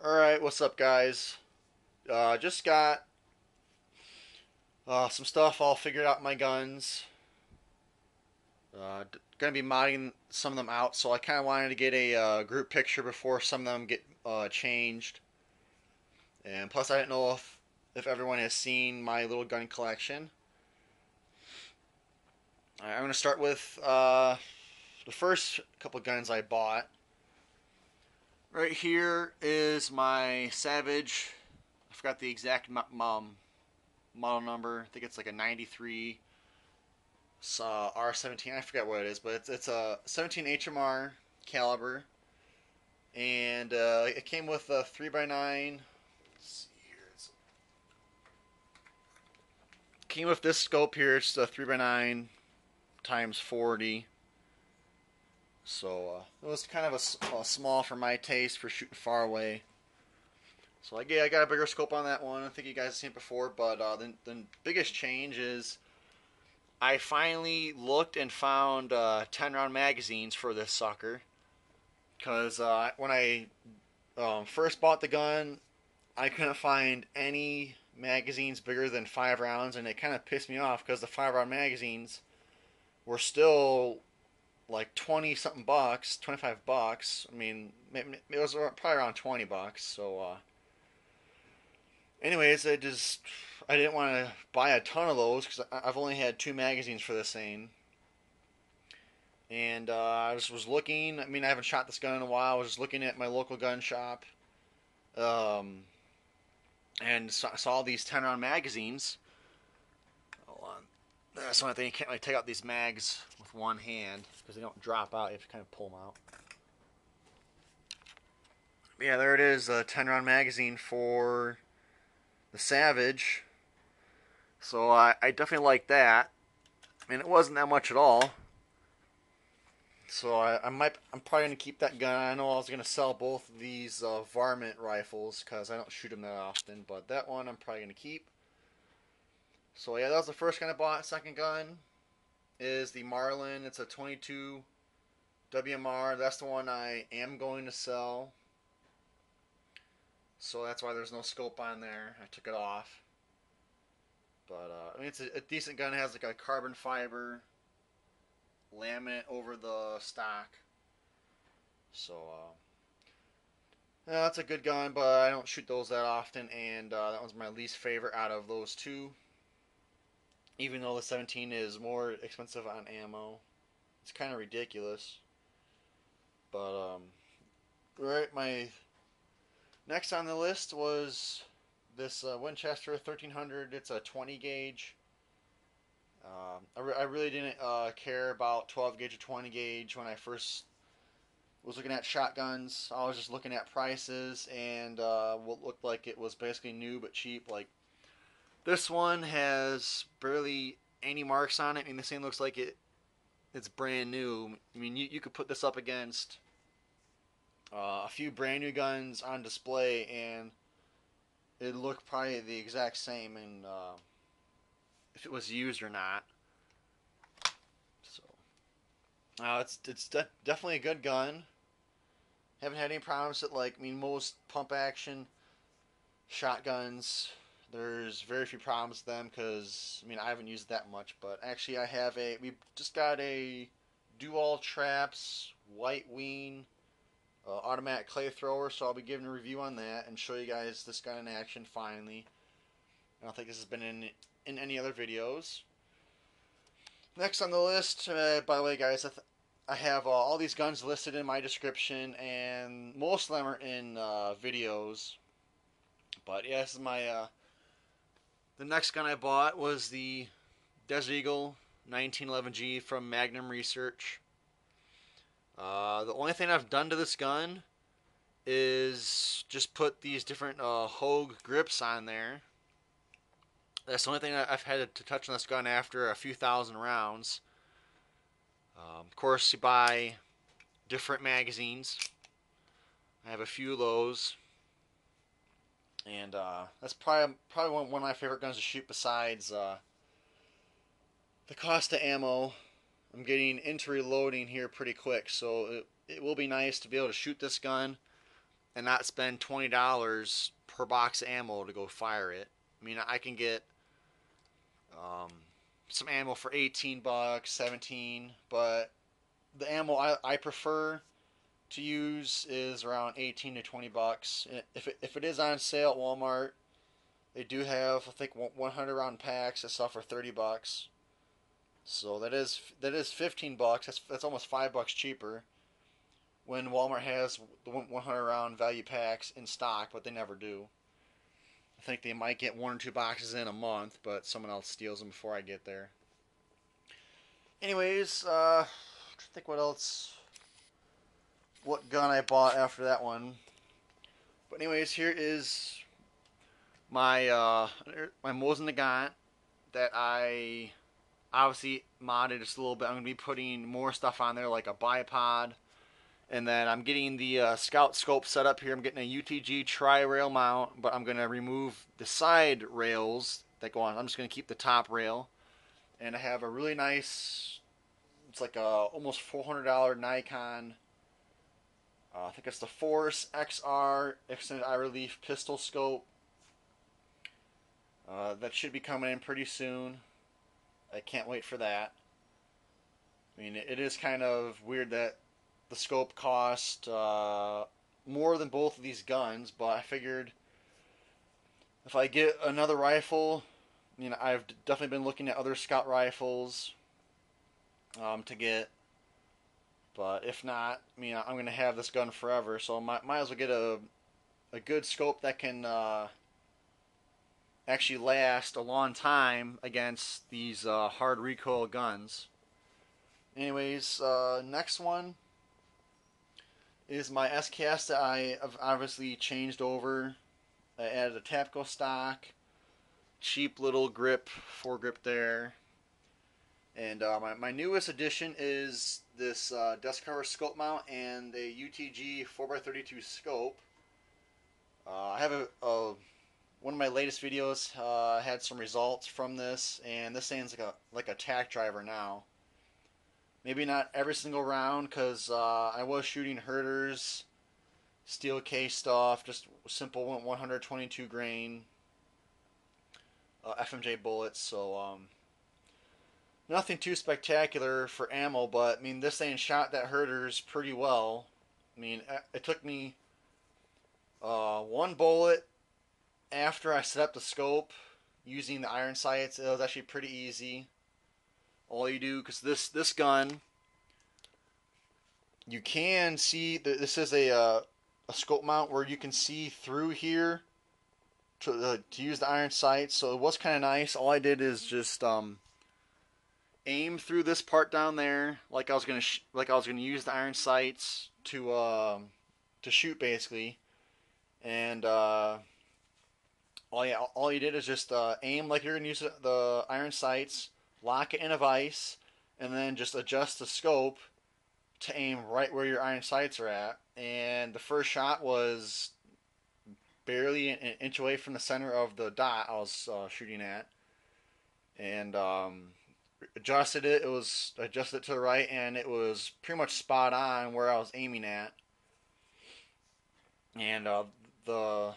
Alright, what's up, guys? Just got some stuff all figured out my guns. Gonna be modding some of them out, so I kind of wanted to get a group picture before some of them get changed. And plus, I didn't know if everyone has seen my little gun collection. I'm gonna start with the first couple guns I bought. Right here is my Savage. I forgot the exact model number. I think it's like a 93 R17. I forget what it is, but it's a 17 HMR caliber, and it came with a 3x9. Let's see here. It came with this scope here. It's a 3x9 times 40. So it was kind of a small for my taste for shooting far away. So I got a bigger scope on that one. I think you guys have seen it before, but the biggest change is I finally looked and found 10-round magazines for this sucker. Because when I first bought the gun, I couldn't find any magazines bigger than 5 rounds, and it kind of pissed me off because the 5-round magazines were still like 20 something bucks, 25 bucks. I mean, it was probably around 20 bucks. So anyways, I didn't want to buy a ton of those because I've only had 2 magazines for this thing. And I was looking. I mean, I haven't shot this gun in a while. I was just looking at my local gun shop, and saw these 10-round magazines. Hold on. That's one thing, you can't really take out these mags with one hand because they don't drop out. You have to kind of pull them out. Yeah, there it is, a 10-round magazine for the Savage. So I definitely like that. I mean, it wasn't that much at all. So I'm probably gonna keep that gun. I know I was gonna sell both of these varmint rifles because I don't shoot them that often, but that one I'm probably gonna keep. So yeah, that was the first gun I bought. Second gun is the Marlin. It's a 22 WMR. That's the one I am going to sell. So that's why there's no scope on there. I took it off. But I mean, it's a decent gun. It has like a carbon fiber laminate over the stock. So yeah, that's a good gun, but I don't shoot those that often, and that was my least favorite out of those two. Even though the 17 is more expensive on ammo, it's kind of ridiculous. But right, my next on the list was this Winchester 1300. It's a 20 gauge. I really didn't care about 12 gauge or 20 gauge when I first was looking at shotguns. I was just looking at prices and what looked like it was basically new but cheap. Like, this one has barely any marks on it. I mean, this thing looks like it's brand new. I mean, you could put this up against a few brand new guns on display and it'd look probably the exact same in if it was used or not. So it's definitely a good gun. Haven't had any problems with, like, I mean, most pump action shotguns, there's very few problems with them because, I mean, I haven't used it that much. But actually, we just got a dual traps white wing automatic clay thrower, so I'll be giving a review on that and show you guys this gun in action finally. I don't think this has been in any other videos. Next on the list, by the way, guys, I have all these guns listed in my description, and most of them are in videos. But yeah, this is my the next gun I bought was the Desert Eagle 1911G from Magnum Research. The only thing I've done to this gun is just put these different Hogue grips on there. That's the only thing I've had to touch on this gun after a few thousand rounds. Of course, you buy different magazines. I have a few of those. And that's probably one of my favorite guns to shoot besides the cost of ammo. I'm getting into reloading here pretty quick, so it will be nice to be able to shoot this gun and not spend $20 per box of ammo to go fire it. I mean, I can get um, some ammo for 18 bucks, 17, but the ammo I prefer to use is around 18 to 20 bucks. If it is on sale at Walmart, they do have, I think, 100 round packs that sell for 30 bucks. So that is 15 bucks. That's almost $5 cheaper when Walmart has the 100 round value packs in stock, but they never do. I think they might get 1 or 2 boxes in a month, but someone else steals them before I get there. Anyways, I think what gun I bought after that one. But anyways, here is my Mosin Nagant that I obviously modded just a little bit. I'm gonna be putting more stuff on there, like a bipod, and then I'm getting the scout scope set up here. I'm getting a UTG tri-rail mount, but I'm gonna remove the side rails that go on. I'm just gonna keep the top rail, and I have a really nice. It's like a almost $400 Nikon. I think it's the Force XR extended eye relief pistol scope. That should be coming in pretty soon. I can't wait for that. I mean, it is kind of weird that the scope cost more than both of these guns, but I figured if I get another rifle, I've definitely been looking at other scout rifles to get. But if not, I'm going to have this gun forever, so might as well get a good scope that can actually last a long time against these hard recoil guns. Anyways, next one is my SKS that I have obviously changed over. I added a Tapco stock, cheap little grip, foregrip there. And my newest addition is this desk cover scope mount and the UTG 4x32 scope. I have one of my latest videos had some results from this, and this thing's like a tack driver now. Maybe not every single round, because I was shooting herders, steel case stuff, just simple 122 grain FMJ bullets. So nothing too spectacular for ammo, but this thing shot that herders pretty well. It took me one bullet after I set up the scope using the iron sights. It was actually pretty easy. All you do, because this gun, you can see this is a scope mount where you can see through here to use the iron sights. So it was kind of nice. All I did is just aim through this part down there, like I was gonna use the iron sights to shoot basically, and all you did is just aim like you're gonna use the iron sights, lock it in a vise, and then just adjust the scope to aim right where your iron sights are at. And the first shot was barely an inch away from the center of the dot I was shooting at, and adjusted it. It was adjusted to the right, and it was pretty much spot on where I was aiming at. And the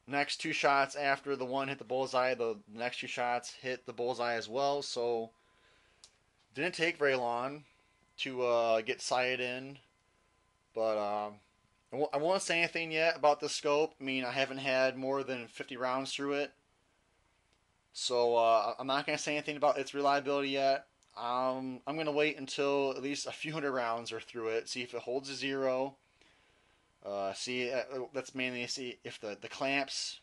next two shots after the one hit the bullseye, the next two shots hit the bullseye as well. So didn't take very long to get sighted in. But I won't say anything yet about the scope. I haven't had more than 50 rounds through it. So I'm not going to say anything about its reliability yet. I'm going to wait until at least a few hundred rounds are through it, see if it holds a zero. That's mainly see if the clamps,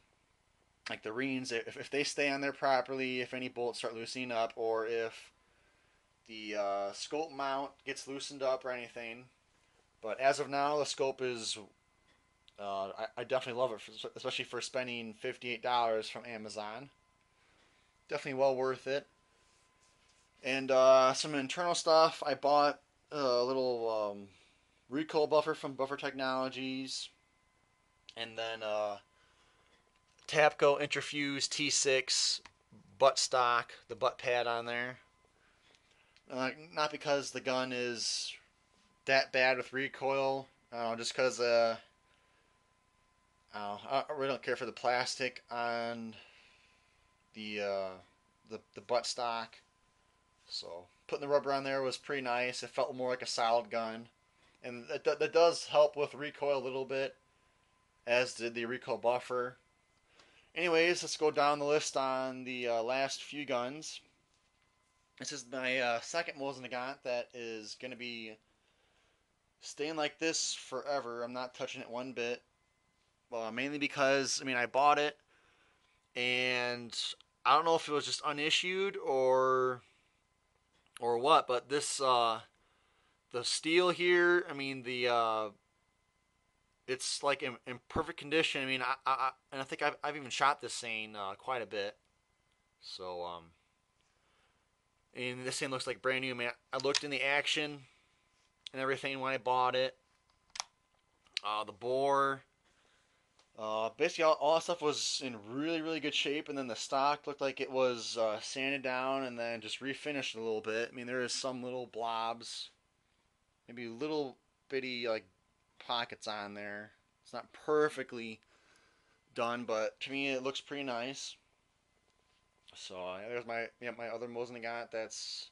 like the reins, if they stay on there properly, if any bolts start loosening up, or if the scope mount gets loosened up or anything. But as of now, the scope is, I definitely love it, especially for spending $58 from Amazon. Definitely well worth it. And some internal stuff. I bought a little recoil buffer from Buffer Technologies, and then Tapco Interfuse T6 butt stock, the butt pad on there. Not because the gun is that bad with recoil, just because I really don't care for the plastic on the the buttstock. So putting the rubber on there was pretty nice. It felt more like a solid gun, and that does help with recoil a little bit, as did the recoil buffer. Anyways, let's go down the list on the last few guns. This is my second Mosin Nagant that is going to be staying like this forever. I'm not touching it one bit. Mainly because, I mean, I bought it, and I don't know if it was just unissued or what, but this the steel here, I mean, the it's like in perfect condition. I mean, and I think I've even shot this thing quite a bit. So and this thing looks like brand new. I mean, I looked in the action and everything when I bought it. The bore, basically all that stuff was in really, really good shape, and then the stock looked like it was sanded down and then just refinished a little bit. I mean, there is some little blobs, maybe little bitty like pockets on there. It's not perfectly done, but to me it looks pretty nice. So there's my other Mosin Nagant. That's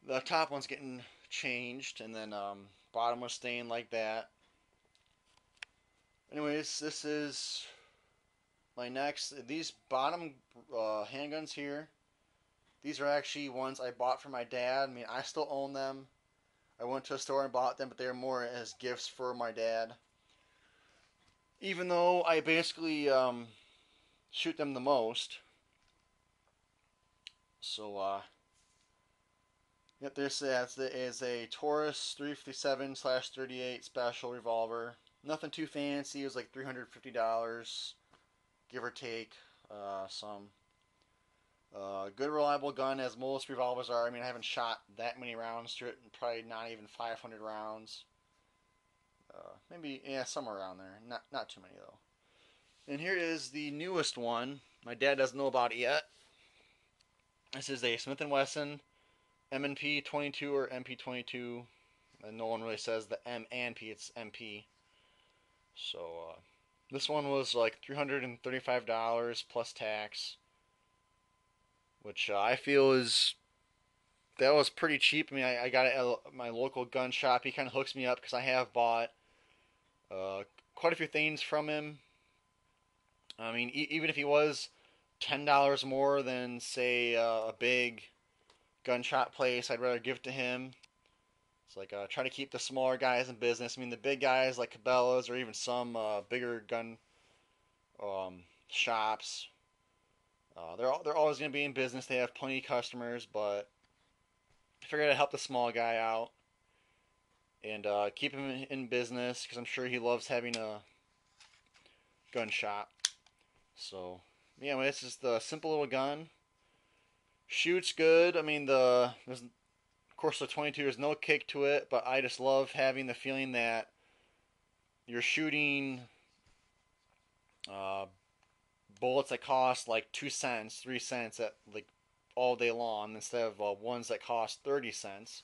the top one's getting changed, and then bottom was staying like that. Anyways, this is my next. These bottom handguns here, these are actually ones I bought for my dad. I mean, I still own them. I went to a store and bought them, but they're more as gifts for my dad. Even though I basically shoot them the most. So, yep, this is a Taurus 357/38 special revolver. Nothing too fancy. It was like $350, give or take some. Good reliable gun, as most revolvers are. I mean, I haven't shot that many rounds to it, probably not even 500 rounds. Maybe, yeah, somewhere around there. Not too many though. And here is the newest one. My dad doesn't know about it yet. This is a Smith & Wesson MP22 or MP22. And no one really says the M and P, it's MP. So this one was like $335 plus tax, which I feel that was pretty cheap. I mean, I got it at my local gun shop. He kind of hooks me up because I have bought quite a few things from him. I mean, even if he was $10 more than, say, a big gun shop place, I'd rather give it to him. It's like try to keep the smaller guys in business. I mean, the big guys like Cabela's or even some bigger gun shops, they're always going to be in business. They have plenty of customers, but I figured I'd help the small guy out and keep him in business because I'm sure he loves having a gun shop. So, yeah, this is the simple little gun. Shoots good. I mean, of course, the 22, there's no kick to it, but I just love having the feeling that you're shooting bullets that cost like 2 cents, 3 cents at like all day long instead of ones that cost 30 cents.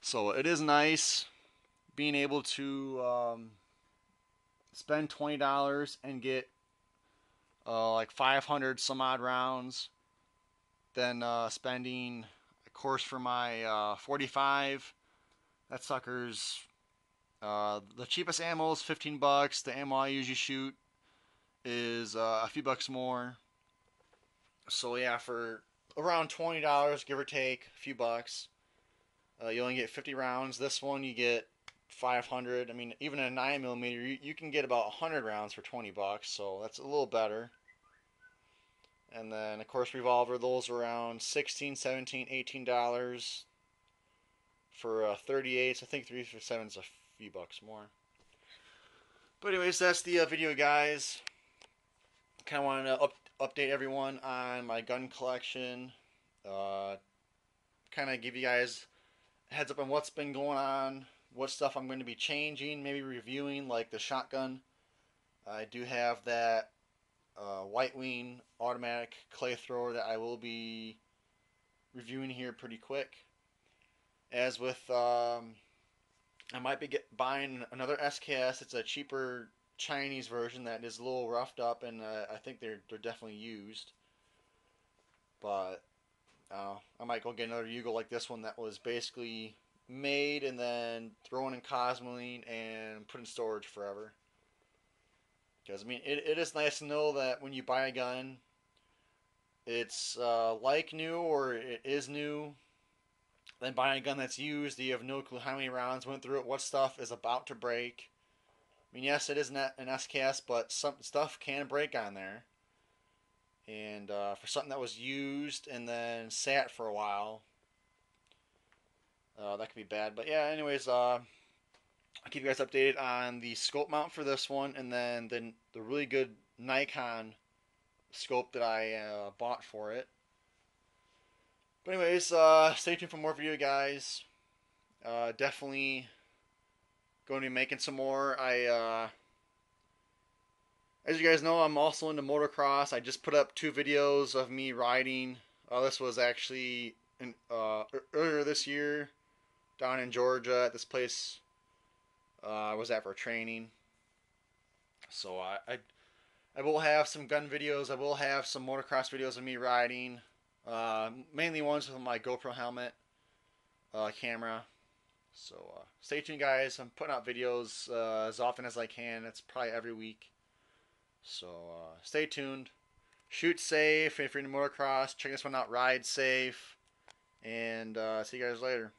So it is nice being able to spend $20 and get like 500 some odd rounds, then spending, of course, for my 45, that sucker's the cheapest ammo is $15. The ammo I usually shoot is a few bucks more. So yeah, for around $20, give or take a few bucks, you only get 50 rounds. This one you get 500. I mean, even a 9mm, you can get about 100 rounds for 20 bucks, so that's a little better. And then, of course, revolver, those are around $16, $17, $18 for 38s. I think 357 is a few bucks more. But anyways, that's the video, guys. Kind of wanted to update everyone on my gun collection. Kind of give you guys a heads up on what's been going on, what stuff I'm going to be changing, maybe reviewing, like the shotgun. I do have that White Wing automatic clay thrower that I will be reviewing here pretty quick. As with, I might be buying another SKS. It's a cheaper Chinese version that is a little roughed up, and I think they're definitely used. But I might go get another Yugo like this one that was basically made and then thrown in Cosmoline and put in storage forever. Because I mean, it is nice to know that when you buy a gun, it's like new or it is new. Then buying a gun that's used, you have no clue how many rounds went through it, what stuff is about to break. I mean, yes, it is an SKS, but some stuff can break on there. And for something that was used and then sat for a while, that could be bad. But yeah, anyways, I'll keep you guys updated on the scope mount for this one, and then the really good Nikon scope that I bought for it. But anyways, stay tuned for more video, guys. Definitely going to be making some more. As you guys know, I'm also into motocross. I just put up 2 videos of me riding. This was actually earlier this year down in Georgia at this place I was at for training. So I will have some gun videos. I will have some motocross videos of me riding. Mainly ones with my GoPro helmet camera. So stay tuned, guys. I'm putting out videos as often as I can. It's probably every week. So stay tuned. Shoot safe. If you're into motocross, check this one out. Ride safe. And see you guys later.